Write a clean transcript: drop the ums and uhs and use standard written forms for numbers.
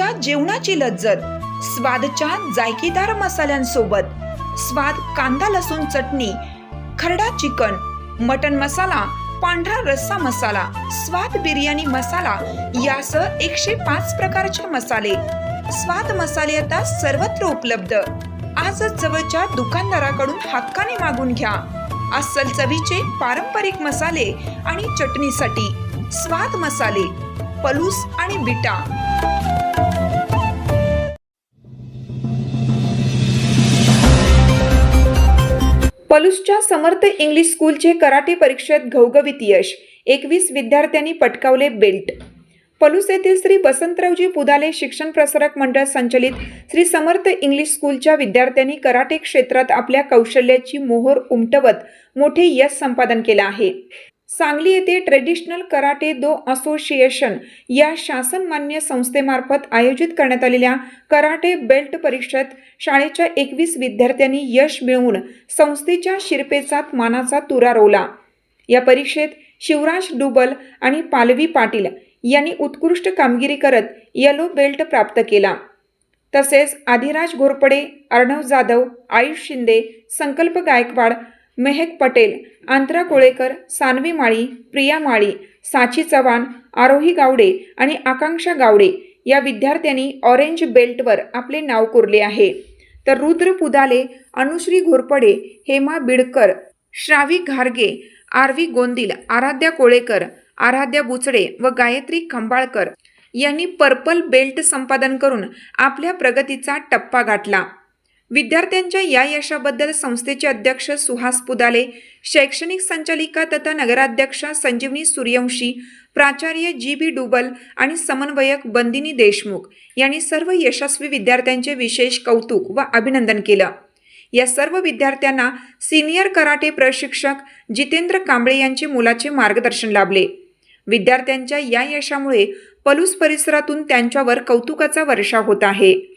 चवीच्या जेवणाची लज्जत, स्वादच्या जायकेदार मसाल्यांसोबत, स्वाद कांदा लसूण चटणी, खरडा चिकन, मटन मसाला, पांढरा रस्सा मसाला, स्वाद बिर्याणी मसाला यासह 105 प्रकारचे मसाले. स्वाद मसाले आता सर्वत्र उपलब्ध. आजच जवळच्या दुकानदाराकडून हक्काने मागून घ्या. अस्सल चवीचे पारंपरिक मसाले आणि चटणीसाठी स्वाद मसाले, पलूस आणि बिटा. पलूसच्या समर्थ इंग्लिश स्कूलचे कराटे परीक्षेत घवघवीत यश. 21 विद्यार्थ्यांनी पटकावले बेल्ट. पलूस येथील श्री वसंतरावजी पुदाले शिक्षण प्रसारक मंडळ संचलित श्री समर्थ इंग्लिश स्कूलच्या विद्यार्थ्यांनी कराटे क्षेत्रात आपल्या कौशल्याची मोहोर उमटवत मोठे यश संपादन केले आहे. सांगली येथे ट्रेडिशनल कराटे दो असोसिएशन या शासनमान्य संस्थेमार्फत आयोजित करण्यात आलेल्या कराटे बेल्ट परीक्षेत शाळेच्या 21 विद्यार्थ्यांनी यश मिळवून संस्थेच्या शिरपेचात मानाचा तुरा रोवला. या परीक्षेत शिवराज डुबल आणि पालवी पाटील यांनी उत्कृष्ट कामगिरी करत येलो बेल्ट प्राप्त केला. तसेच आदिराज घोरपडे, अर्णव जाधव, आयुष शिंदे, संकल्प गायकवाड, मेहक पटेल, आंतरा कोळेकर, सानवी माळी, प्रिया माळी, साची चव्हाण, आरोही गावडे आणि आकांक्षा गावडे या विद्यार्थ्यांनी ऑरेंज बेल्टवर आपले नाव कोरले आहे. तर रुद्र पुदाले, अनुश्री घोरपडे, हेमा बिडकर, श्रावी घारगे, आरवी गोंदिल, आराध्या कोळेकर, आराध्या बुचडे व गायत्री खंबाळकर यांनी पर्पल बेल्ट संपादन करून आपल्या प्रगतीचा टप्पा गाठला. विद्यार्थ्यांच्या या यशाबद्दल संस्थेचे अध्यक्ष सुहास पुदाले, शैक्षणिक संचालिका तथा नगराध्यक्षा संजीवनी सूर्यवंशी, प्राचार्य जी.बी. डुबल आणि समन्वयक बंदिनी देशमुख यांनी सर्व यशस्वी विद्यार्थ्यांचे विशेष कौतुक व अभिनंदन केलं. या सर्व विद्यार्थ्यांना सिनियर कराटे प्रशिक्षक जितेंद्र कांबळे यांचे मोलाचे मार्गदर्शन लाभले. विद्यार्थ्यांच्या या यशामुळे पलूस परिसरातून त्यांच्यावर कौतुकाचा वर्षाव होत आहे.